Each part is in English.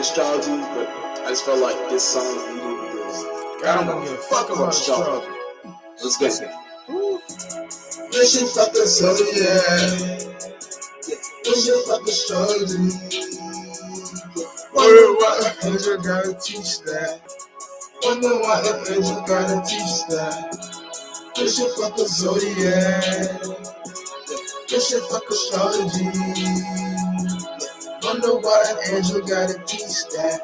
astrology, but I just felt like this song is needed because I don't give a fuck about astrology. Let's get it. Wishing fuck the zodiac. Wishing fuck astrology. Wonder why an angel gotta teach that. Wonder why an angel gotta teach that. Wishing fuck a zodiac. Wishing fuck astrology. Wonder why an angel gotta teach that.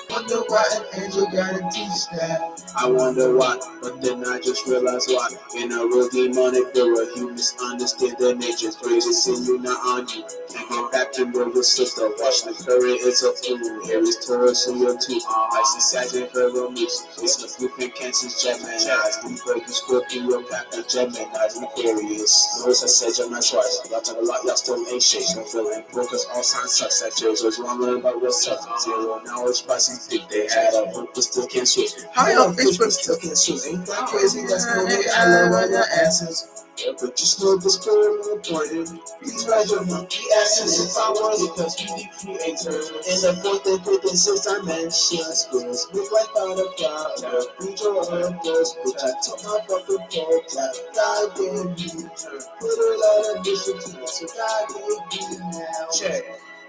Wonder why an angel gotta teach that. I wonder why, but then I just realized why. In a real demonic era, you misunderstand the nature's greatest sin, you not on you. Can't get back to where your sister. Watch the current, it's a flu. Aries, Taurus, and your two. Icy, Sagittarius, Virgo, Muse. It's the flipping Cancers, Gemini's. Libra, you Scorpio, Captain, Gemini's, and Aquarius. Notice I said Gemini twice. Y'all talk a lot, y'all still ain't shit. I'm feeling broke cause all signs suck. Sagittarius, want to learn about what's up. Zero knowledge, spicy, thick. They had a hope, but still can't switch. How y'all Facebook still can't switch? Ain't that crazy? That's no way I love all your asses. Yeah, but just know this clear and important. These right your monkey asses if I was because we the creators. In the fourth and fifth and sixth dimensions, spirits move like butterfly. Read your words, bitch. I took my fucking pole clap. God gave me turn. Put a lot of discipline, so God gave me now. Check.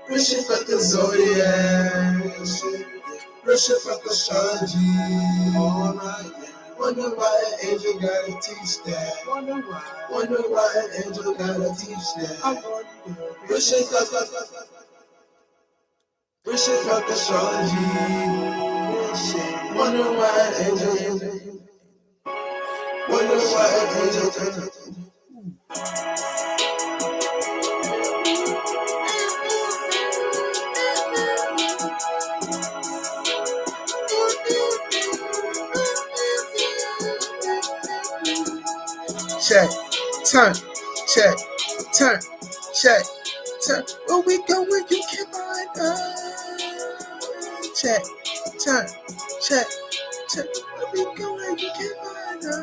Wishing fuck the zodiac. Wishing fuck astrology. Alright, yeah. Wonder why an angel gotta teach that. Wonder why an angel gotta teach that. Wishing fuck astrology. Wonder why an angel. Wonder why an angel. Check, turn, check, turn. Where we going, you can find us. Check, turn, check. Where we going, you can find us.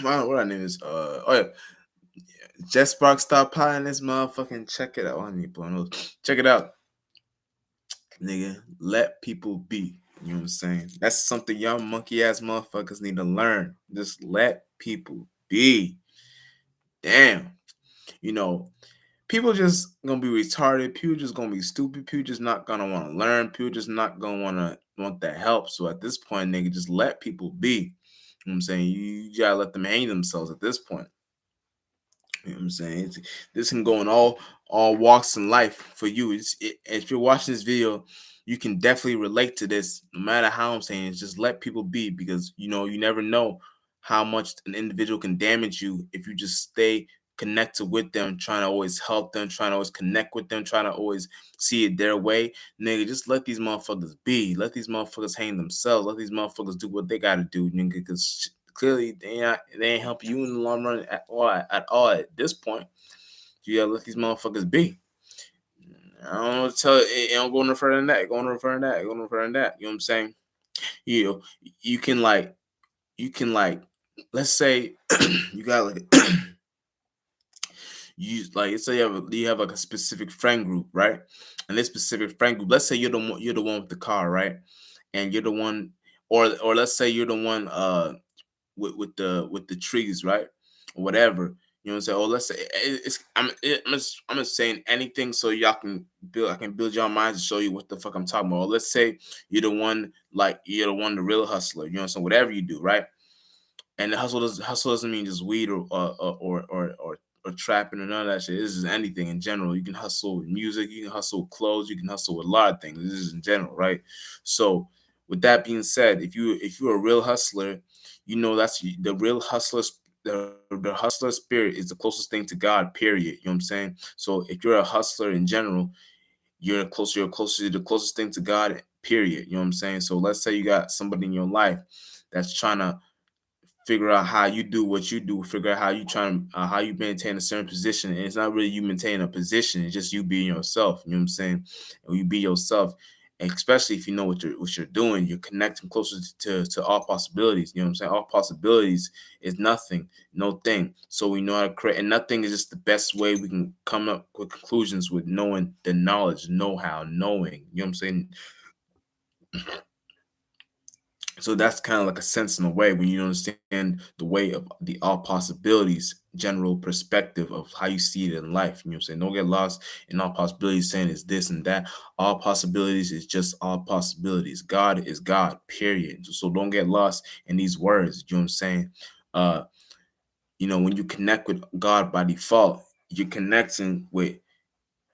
What I name is Jet Spark stop pie in this motherfucking. Check it out, honey. Check it out, nigga. Let people be. You know what I'm saying? That's something young monkey ass motherfuckers need to learn. Just let people be. Damn. You know, people just gonna be retarded. People just gonna be stupid. People just not gonna want to learn. People just not gonna want that help. So at this point, nigga, just let people be. You know what I'm saying? You gotta let them hang themselves at this point. You know what I'm saying? This can go in all walks in life for you. If you're watching this video, you can definitely relate to this. No matter how I'm saying, it's just let people be, because you never know how much an individual can damage you if you just stay connected with them, trying to always help them, trying to always connect with them, trying to always see it their way. Nigga, just let these motherfuckers be. Let these motherfuckers hang themselves. Let these motherfuckers do what they gotta do, nigga, because clearly they ain't help you in the long run at all at this point. You gotta let these motherfuckers be. I don't know what to tell you. Don't go no further than that. Go no further than that. Go no further than that. You know what I'm saying? You can let's say you got like let's say you have like a specific friend group, right? And this specific friend group, let's say you're the one with the car, right? And you're the one, or let's say you're the one with the trees, right? Or whatever. You know what I'm saying? Or let's say I'm just saying anything so y'all can build. I can build your minds to show you what the fuck I'm talking about. Or let's say you're the one, the real hustler. You know what I'm saying? Whatever you do, right? And the hustle doesn't mean just weed or trapping or none of that shit. This is anything in general. You can hustle with music, you can hustle with clothes, you can hustle with a lot of things. This is in general, right? So with that being said, if you're a real hustler, that's the real hustler. The hustler spirit is the closest thing to God, period. You know what I'm saying? So if you're a hustler in general, you're closer to the closest thing to God, period. You know what I'm saying? So let's say you got somebody in your life that's trying to figure out how you do what you do, figure out how you try to how you maintain a certain position. And it's not really you maintaining a position, it's just you being yourself. You know what I'm saying? And when you be yourself, and especially if you know what you're doing, you're connecting closer to all possibilities. You know what I'm saying? All possibilities is nothing, no thing. So we know how to create, and nothing is just the best way we can come up with conclusions with knowing the knowledge, know how, knowing. You know what I'm saying? So that's kind of like a sense in a way when you understand the way of the all possibilities, general perspective of how you see it in life. You know what I'm saying? Don't get lost in all possibilities saying it's this and that. All possibilities is just all possibilities. God is God, period. So don't get lost in these words. You know what I'm saying? Uh, when you connect with God by default, you're connecting with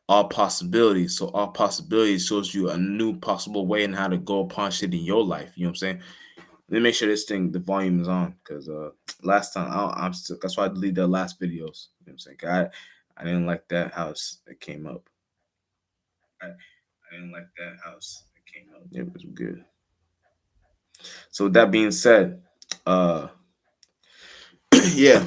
all possibilities. So all possibilities shows you a new possible way in how to go upon shit in your life. You know what I'm saying? Let me make sure the volume is on, because last time I'm still, that's why I deleted the last videos. You know what I'm saying? I didn't like that house that came up. I didn't like that house that came up. It was good. So with that being said, uh yeah,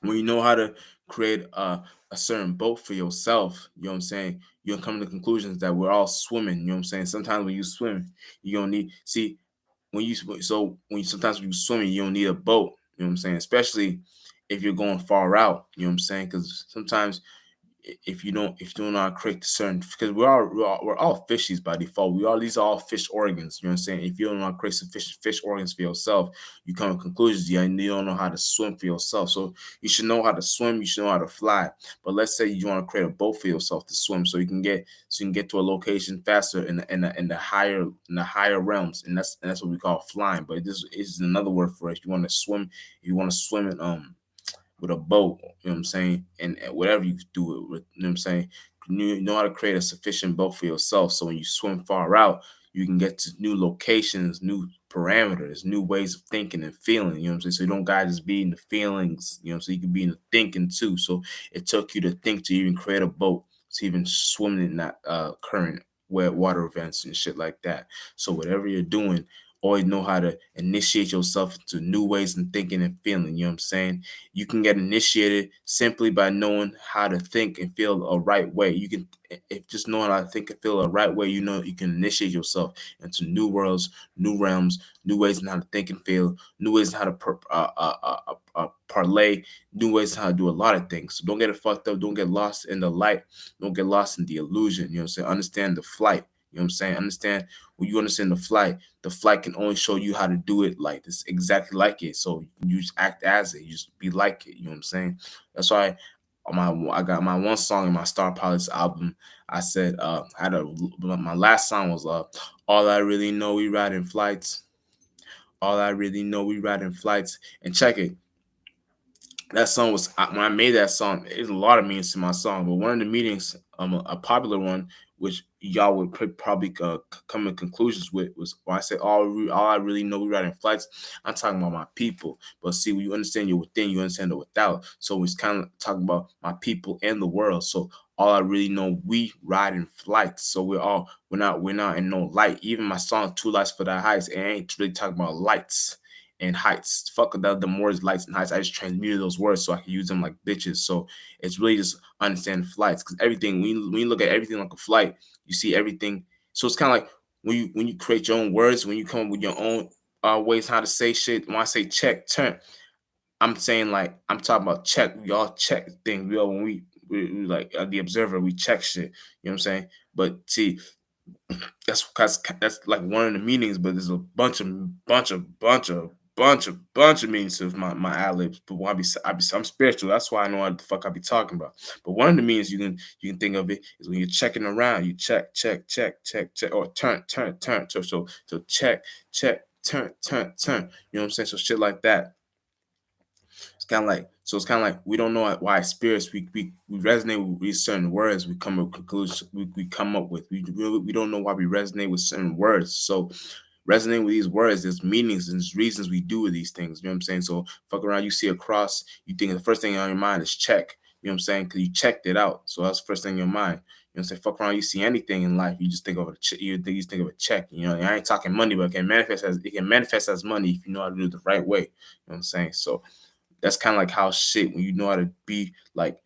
when you know how to create a certain boat for yourself, you know what I'm saying, you'll come to conclusions that we're all swimming. You know what I'm saying? Sometimes when you swim, you don't need see when you sometimes when you swimming, you don't need a boat. You know what I'm saying? Especially if you're going far out. You know what I'm saying? Because sometimes if you don't know how to create certain, because we're all fishies by default. These are all fish organs. You know what I'm saying? If you don't know how to create sufficient fish organs for yourself, you come to conclusions. You don't know how to swim for yourself. So you should know how to swim. You should know how to fly. But let's say you want to create a boat for yourself to swim, so you can get to a location faster in the higher realms, and that's what we call flying. But this is another word for it. You want to swim. If you want to swim in with a boat, you know what I'm saying? And whatever you do it with, you know what I'm saying? You know how to create a sufficient boat for yourself. So when you swim far out, you can get to new locations, new parameters, new ways of thinking and feeling, you know what I'm saying? So you don't gotta just be in the feelings, so you can be in the thinking too. So it took you to think to even create a boat, to even swim in that current wet water events and shit like that. So whatever you're doing, always know how to initiate yourself into new ways of thinking and feeling. You know what I'm saying? You can get initiated simply by knowing how to think and feel a right way. You can, if just knowing how to think and feel a right way, you can initiate yourself into new worlds, new realms, new ways on how to think and feel, new ways on how to parlay, new ways on how to do a lot of things. So don't get it fucked up. Don't get lost in the light. Don't get lost in the illusion. You know what I'm saying? Understand the flight. You know what I'm saying? Understand when you understand the flight can only show you how to do it like this, exactly like it. So you just act as it, you just be like it. You know what I'm saying? That's why I got my one song in my Star Pilots album. I said my last song was all I really know we riding flights. All I really know we riding flights. And check it, that song was when I made that song. There's a lot of meanings to my song, but one of the meanings, a popular one, which y'all would probably come to conclusions with, was when I say all I really know we riding flights. I'm talking about my people. But see, when you understand your within, you understand the without. So it's kind of talking about my people and the world. So all I really know we riding flights. So we're not in no light. Even my song Two Lights for the Heights, it ain't really talking about lights and heights. Fuck the words lights and heights. I just transmuted those words so I can use them like bitches. So it's really just understanding flights, because everything when you look at everything like a flight, you see everything. So it's kind of like when you create your own words, when you come up with your own ways how to say shit. When I say check, turn, I'm saying like I'm talking about check. We all check things. We all when we like the observer, we check shit. You know what I'm saying? But see, that's like one of the meanings, but there's a bunch of meanings to my ad libs. But when I'm spiritual. That's why I know what the fuck I be talking about. But one of the meanings you can think of it is when you're checking around, you check, or turn. So check, turn. You know what I'm saying? So shit like that. It's kind of like we don't know why spirits we resonate with these certain words. We come up conclusions we come up with. We don't know why we resonate with certain words. So resonating with these words, there's meanings and there's reasons we do these things. You know what I'm saying? So fuck around, you see a cross, you think the first thing on your mind is check. You know what I'm saying? Because you checked it out. So that's the first thing in your mind. You know what I'm saying? Fuck around, you see anything in life, you just think of you think of a check. You know, I ain't talking money, but it can manifest as money if you know how to do it the right way. You know what I'm saying? So that's kind of like how shit when you know how to be like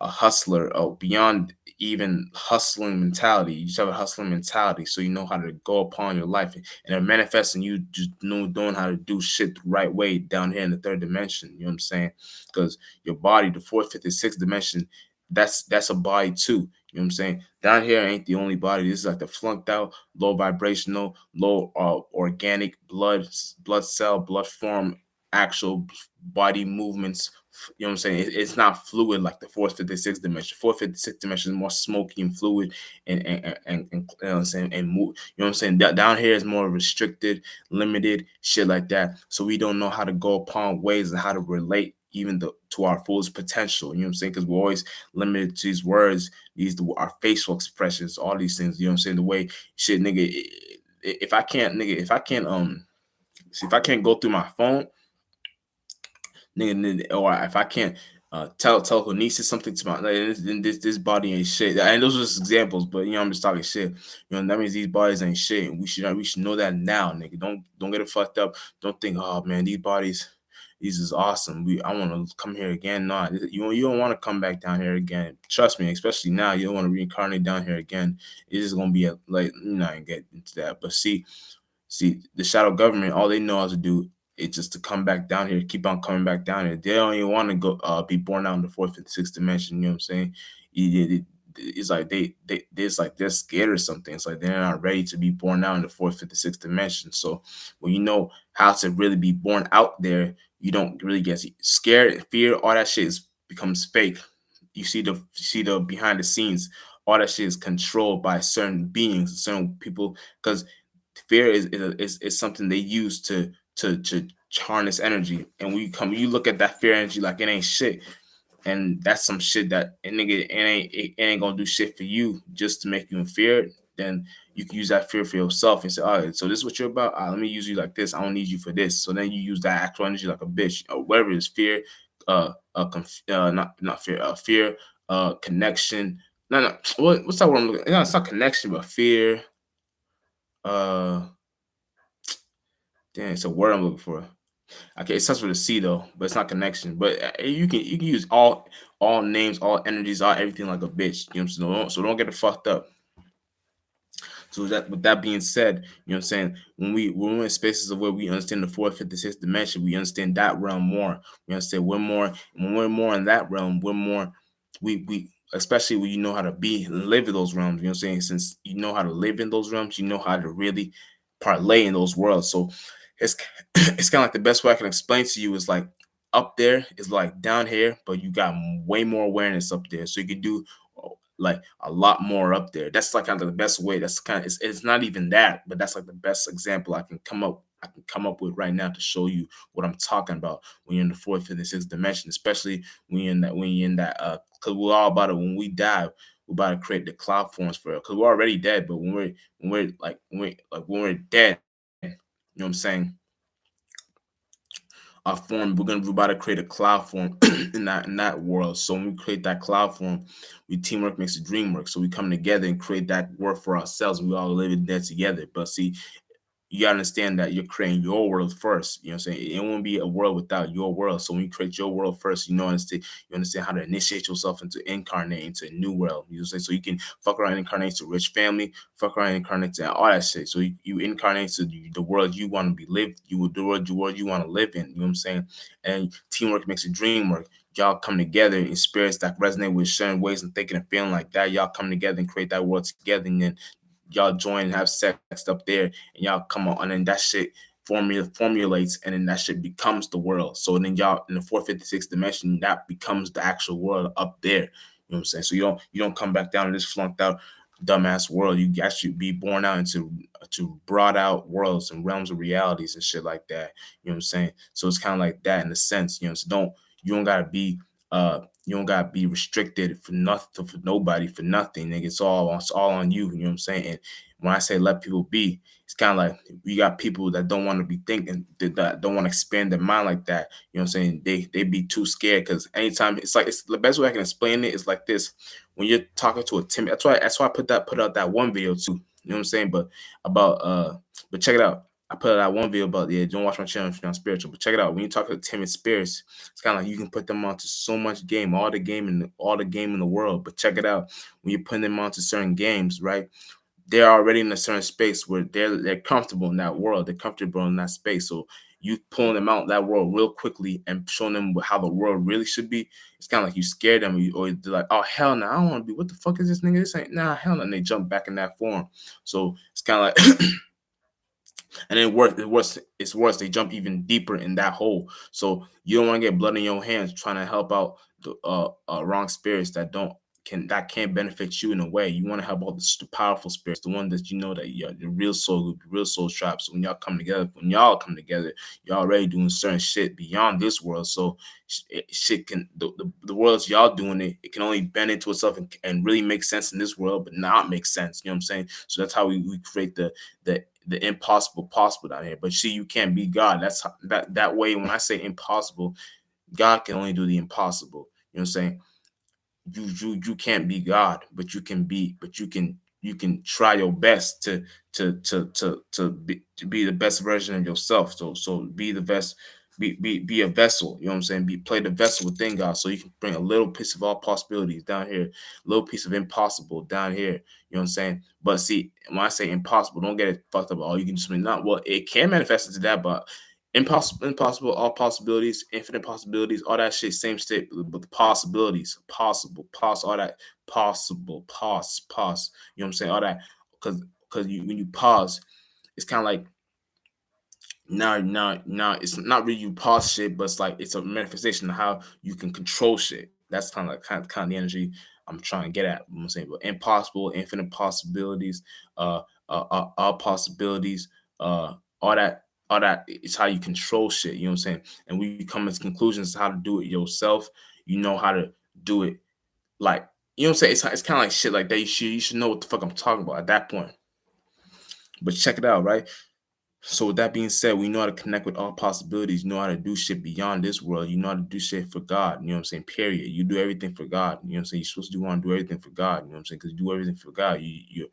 a hustler or beyond even hustling mentality. You just have a hustling mentality, so you know how to go upon your life and it manifests in you just knowing how to do shit the right way down here in the third dimension. You know what I'm saying? Because your body, the fourth, fifth, and sixth dimension, that's a body too. You know what I'm saying? Down here ain't the only body. This is like the flunked out, low vibrational, low organic blood cell, blood form, actual body movements. You know what I'm saying? It's not fluid like the fourth, fifth, and sixth dimension. Fourth, fifth, and sixth dimension is more smoky and fluid and you know what I'm saying, and move. You know what I'm saying? Down here is more restricted, limited, shit like that. So we don't know how to go upon ways and how to relate even to our fullest potential. You know what I'm saying? Because we're always limited to these words, our facial expressions, all these things. You know what I'm saying? The way shit, nigga. If I can't, nigga, if I can't go through my phone, nigga, or if I can't telekinesis something to my like, this body ain't shit. And those are just examples, but you know I'm just talking shit. You know that means these bodies ain't shit. And we should know that now, nigga. Don't get it fucked up. Don't think, oh man, these bodies, these is awesome. I want to come here again. No, you don't want to come back down here again. Trust me, especially now, you don't want to reincarnate down here again. It's just gonna be like you're not gonna get into that. But see, the shadow government, all they know how to do is just to come back down here, keep on coming back down here. They don't even want to go be born out in the fourth, fifth, sixth dimension. You know what I'm saying? It's like it's like they're scared or something. It's like they're not ready to be born out in the fourth, fifth, sixth dimension. So when you know how to really be born out there, you don't really get scared, fear, all that shit becomes fake. You see the behind the scenes, all that shit is controlled by certain beings, certain people, because fear is something they use to harness energy. And when you look at that fear energy like it ain't shit, and that's some shit that nigga it ain't gonna do shit for you just to make you in fear. Then you can use that fear for yourself and say, all right, so this is what you're about. Let me use you like this. I don't need you for this. So then you use that actual energy like a bitch or whatever it is, fear, not fear, fear, connection. No, what's that word I'm looking? No, it's not connection, but fear. Damn, it's a word I'm looking for. Okay, it starts with a C though, but it's not connection. But you can use all names, all energies, all everything like a bitch. You know what I'm saying? So don't get it fucked up. So with that being said, you know what I'm saying? When we're in spaces of where we understand the fourth, fifth, and sixth dimension, we understand that realm more. We understand when we're more in that realm, we're more we especially when you know how to be and live in those realms. You know what I'm saying? Since you know how to live in those realms, you know how to really parlay in those worlds. So it's it's kind of like the best way I can explain to you is like up there is like down here, but you got way more awareness up there, so you can do like a lot more up there. That's like kind of the best way. That's kind of it's not even that, but that's like the best example I can come up with right now to show you what I'm talking about when you're in the fourth, fifth, and sixth dimension, especially when you're in that because we're all about it. When we die, we're about to create the cloud forms for it because we're already dead. But when we're dead, you know what I'm saying? Our form, we're about to create a cloud form in that world. So when we create that cloud form, teamwork makes the dream work. So we come together and create that world for ourselves. And we all live in there together. But see, you gotta understand that you're creating your world first. You know what I'm saying? It won't be a world without your world. So when you create your world first, you understand how to initiate yourself into incarnate into a new world. You know what I'm saying? So you can fuck around and incarnate to rich family, fuck around and incarnate to all that shit. So you incarnate to the world you want to be lived, the world you want to live in. You know what I'm saying? And teamwork makes the dream work. Y'all come together in spirits that resonate with certain ways and thinking and feeling like that. Y'all come together and create that world together, and then y'all join and have sex up there, and y'all come on, and then that shit formulates, and then that shit becomes the world. So then y'all in the fourth, fifth, sixth dimension, that becomes the actual world up there. You know what I'm saying? So you don't come back down to this flunked out dumbass world. You actually be born out into broad out worlds and realms of realities and shit like that. You know what I'm saying? So it's kind of like that in a sense. You know, so you don't gotta be restricted for nothing, for nobody, for nothing, nigga. It's all on you. You know what I'm saying? And when I say let people be, it's kind of like we got people that don't want to be thinking, that don't want to expand their mind like that. You know what I'm saying? They be too scared because anytime it's the best way I can explain it is like this. when you're talking to a timid, that's why I put out that one video too. You know what I'm saying? But but check it out. I put out that one video about, yeah, don't watch my channel if you're not spiritual. But check it out. When you talk to timid spirits, it's kind of like you can put them onto so much game, all the game in the world. But check it out. When you're putting them onto certain games, right? They're already in a certain space where they're comfortable in that world. They're comfortable in that space. So you pulling them out that world real quickly and showing them how the world really should be. It's kind of like you scare them, or they're like, oh hell no, I don't want to be. What the fuck is this nigga? This ain't nah hell no. And they jump back in that form. So it's kind of like. And then it's worse. They jump even deeper in that hole. So you don't want to get blood in your hands trying to help out the wrong spirits that can't benefit you in a way. You want to help out the powerful spirits, the one that you know that the real soul traps. So when y'all come together, you're already doing certain shit beyond this world. So shit can the world's y'all doing it can only bend into itself and really make sense in this world, but not make sense. You know what I'm saying? So that's how we create the impossible possible down here. But see, you can't be God. That's that way. When I say impossible, God can only do the impossible. You know what I'm saying? You can't be God, but you can try your best to be the best version of yourself. So be the best, be a vessel. You know what I'm saying? Play the vessel within God, so you can bring a little piece of all possibilities down here, a little piece of impossible down here. You know what I'm saying? But see, when I say impossible, don't get it fucked up. Oh, you can do something not well. It can manifest into that, but impossible, all possibilities, infinite possibilities, all that shit, same state, but the possibilities, all that possible, pause. You know what I'm saying? All that, because when you pause, it's kind of like now it's not really you pause shit, but it's a manifestation of how you can control shit. That's kind of the energy I'm trying to get at. I'm saying, but impossible, infinite possibilities, all possibilities, all that. All that is how you control shit. You know what I'm saying? And we come to conclusions how to do it yourself. You know how to do it, like, you know what I'm saying? It's kind of like shit like that. You should know what the fuck I'm talking about at that point. But check it out, right? So with that being said, we know how to connect with all possibilities. You know how to do shit beyond this world. You know how to do shit for God. You know what I'm saying? Period. You do everything for God. You know what I'm saying? You're supposed to want to do everything for God. You know what I'm saying? Because you do everything for God. You're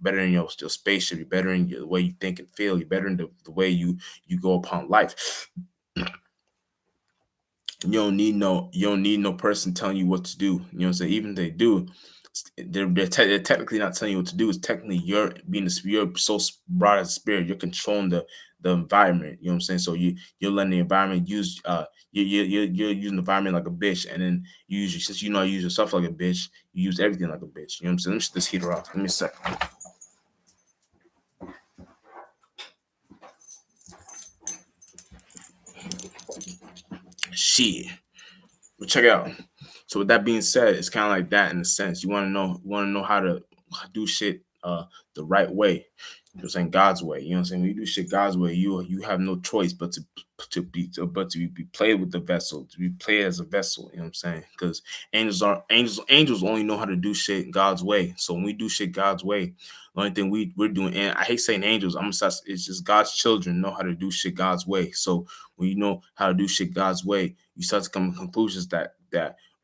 better in your spaceship. You're better in the way you think and feel. You're better in the way you go upon life. You don't need no person telling you what to do. You know what I'm saying? Even if they do, they're technically not telling you what to do. It's technically you're so broad as a spirit. You're controlling the environment. You know what I'm saying? So you're letting the environment use you're using the environment like a bitch, and then since you know how to use yourself like a bitch, you use everything like a bitch. You know what I'm saying? Let me shut this heater off. Give me a sec. Shit. But check it out. So with that being said, it's kind of like that in a sense. You want to know how to do shit the right way. You know what I'm saying? God's way. You know what I'm saying? When you do shit God's way, you have no choice but to be played with the vessel, to be played as a vessel. You know what I'm saying? Because angels only know how to do shit God's way. So when we do shit God's way, the only thing we're doing, and I hate saying angels, it's just God's children know how to do shit God's way. So when you know how to do shit God's way, you start to come to conclusions that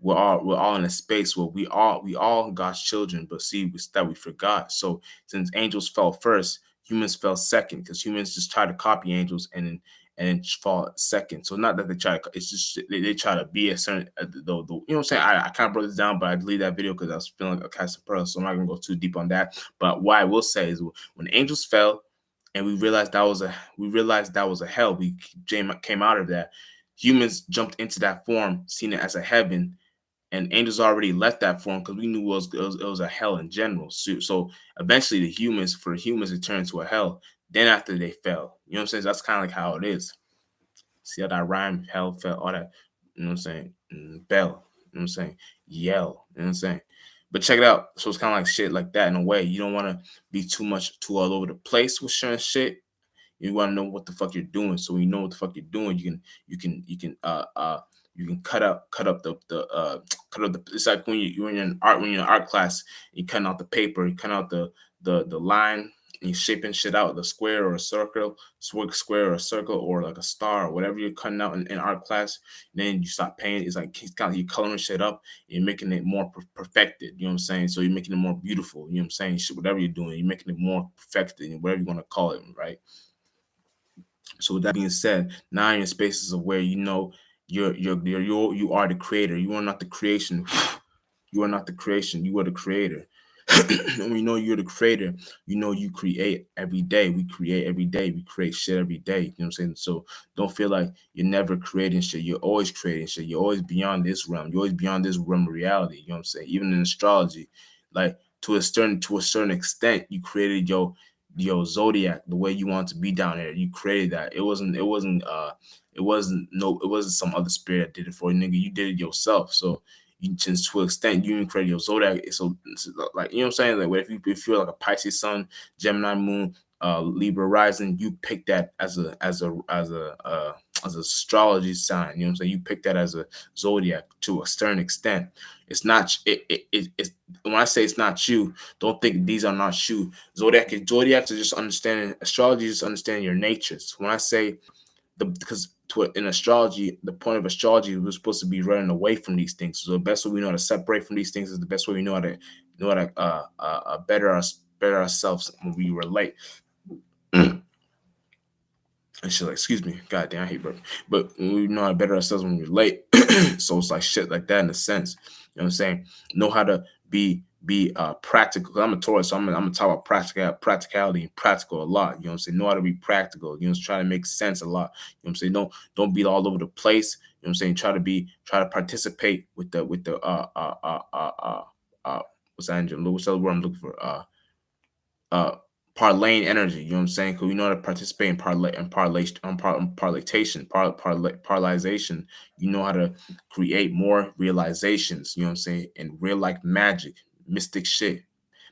we're all in a space where we all God's children, but see that we forgot. So since angels fell first, humans fell second, because humans just try to copy angels and fall second. So not that they try, it's just they try to be a certain you know what I'm saying? I kind of broke this down, but I deleted that video because I was feeling like a cast of pearls, so I'm not gonna go too deep on that. But what I will say is, when angels fell and we realized that was a hell, we came out of that. Humans jumped into that form, seen it as a heaven, and angels already left that form because we knew it was a hell in general. So eventually, for the humans, it turned to a hell. Then after they fell, you know what I'm saying? That's kind of like how it is. See how that rhyme, hell, fell, all that. You know what I'm saying? Bell. You know what I'm saying? Yell. You know what I'm saying? But check it out. So it's kind of like shit like that in a way. You don't want to be too all over the place with certain shit. You want to know what the fuck you're doing. So when you know what the fuck you're doing, you can cut up the it's like when you're in art class, you cut out the paper, you cut out the line, and you're shaping shit out, the square or a circle, square or a circle, or like a star or whatever you're cutting out in art class. Then you start painting. It's like you're coloring shit up. You're making it more perfected. You know what I'm saying? So you're making it more beautiful. You know what I'm saying? Shit, whatever you're doing, you're making it more perfected, whatever you want to call it, right? So with that being said, now you're in spaces of where you know you are the creator. You are not the creation. You are not the creation. You are the creator. And we know you're the creator. You know you create every day. We create every day. We create shit every day. You know what I'm saying? So don't feel like you're never creating shit. You're always creating shit. You're always beyond this realm. You're always beyond this realm of reality. You know what I'm saying? Even in astrology, like to a certain extent, you created your zodiac the way you want to be down here. You created that. It wasn't some other spirit that did it for you, nigga. You did it yourself. So you just to an extent you even create your zodiac. So like, you know what I'm saying? Like if you're like a Pisces sun, Gemini moon, Libra rising, you pick that as astrology sign. You know what I'm saying? You pick that as a zodiac to a certain extent. It's not it's when I say it's not you, don't think these are not you. Zodiac is just understanding astrology, is understanding your natures. When I say because in astrology, the point of astrology was supposed to be running away from these things. So the best way we know how to separate from these things is the best way we know how to better ourselves when we relate. And shit, like, excuse me, goddamn, I hate burping. But we know how to better ourselves when we relate. So it's like shit like that in a sense. You know what I'm saying? Know how to be practical. Cause I'm a Taurus, so I'm gonna talk about practicality and practical a lot. You know what I'm saying? Know how to be practical. You know, try to make sense a lot. You know what I'm saying? Don't be all over the place. You know what I'm saying? Try to participate with the what's that engine? What's the word I'm looking for? Parlaying energy. You know what I'm saying? Because we know how to participate in parlaization. You know how to create more realizations. You know what I'm saying? And real life magic, mystic shit,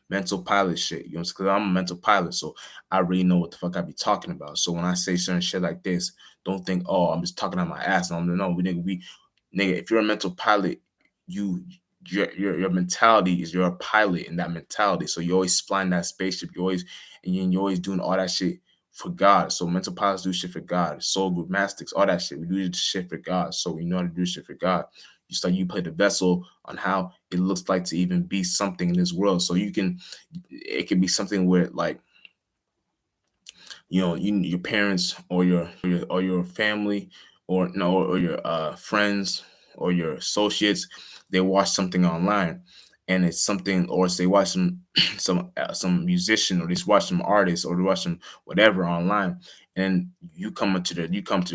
mental pilot shit. You know, because I'm a mental pilot, so I really know what the fuck I be talking about. So when I say certain shit like this, don't think, oh, I'm just talking out my ass. No, nigga, if you're a mental pilot, your mentality is you're a pilot in that mentality. So you're always flying that spaceship. You're always doing all that shit for God. So mental pilots do shit for God. Soul group mastics, all that shit. We do shit for God. So we know how to do shit for God. You play the vessel on how it looks like to even be something in this world. So it can be something where like, your parents or your family or your friends or your associates, they watch something online and it's something, or they watch some musician, or they watch some artist, or they watch some whatever online, and you come to the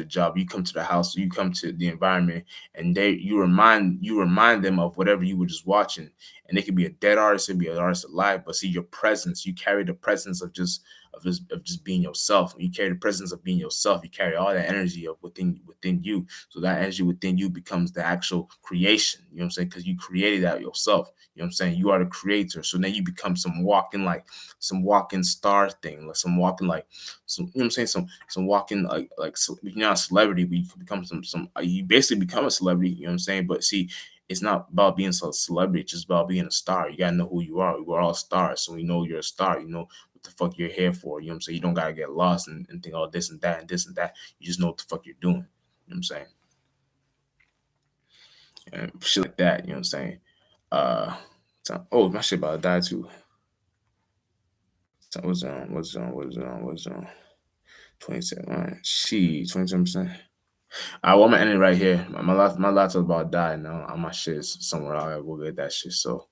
job, you come to the house, you come to the environment, and you remind them of whatever you were just watching. And it could be a dead artist, it could be an artist alive, but see, your presence, you carry the presence of just being yourself. When you carry the presence of being yourself, you carry all that energy of within you. So that energy within you becomes the actual creation. You know what I'm saying? Because you created that yourself. You know what I'm saying? You are the creator. So then you become some walking star thing, like some walking you know what I'm saying? Some walking so you're not a celebrity, but you become you basically become a celebrity. You know what I'm saying? But see, it's not about being a celebrity, it's just about being a star. You gotta know who you are. We're all stars, so we know you're a star. You know what the fuck you're here for. You know what I'm saying? You don't gotta get lost and think all this and that and this and that. You just know what the fuck you're doing. You know what I'm saying? And shit like that, you know what I'm saying? My shit about to die too. So what's on? 27. She 27%. I want to end it right here. My laptop's about to die now. My shit is somewhere out. I will get that shit. So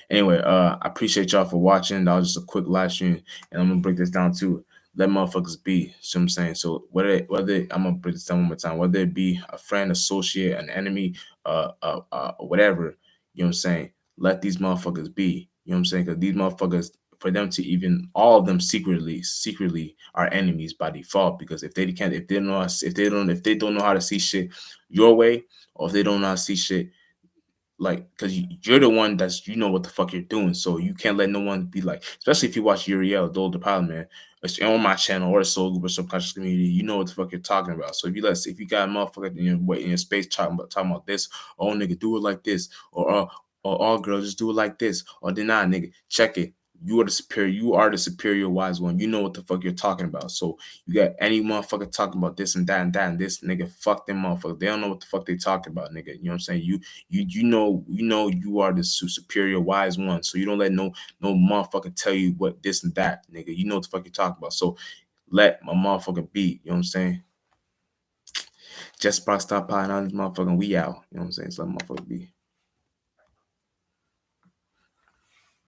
anyway, I appreciate y'all for watching. That was just a quick live stream, and I'm gonna break this down too. Let motherfuckers be. See what I'm saying? So whether I'm gonna break this down one more time. Whether it be a friend, associate, an enemy, whatever. You know what I'm saying? Let these motherfuckers be. You know what I'm saying? Because these motherfuckers, for them to even, all of them secretly are enemies by default. Because if they don't know how to see shit your way, or if they don't know how to see shit, like, because you're the one you know what the fuck you're doing, so you can't let no one be like, especially if you watch Uriel, the older pilot, man, it's on my channel or Soul Group or Subconscious Community, you know what the fuck you're talking about. So if you got a motherfucker in your space talking about this, oh nigga, do it like this, or all girls just do it like this, or deny, nigga, check it. You are the superior. You are the superior wise one. You know what the fuck you're talking about. So you got any motherfucker talking about this and that and that and this, nigga. Fuck them motherfuckers. They don't know what the fuck they talking about, nigga. You know what I'm saying? You know you are the superior wise one. So you don't let no motherfucker tell you what this and that, nigga. You know what the fuck you're talking about. So let my motherfucker be. You know what I'm saying? Just stop piling on this motherfucking we out. You know what I'm saying? So let motherfucker be.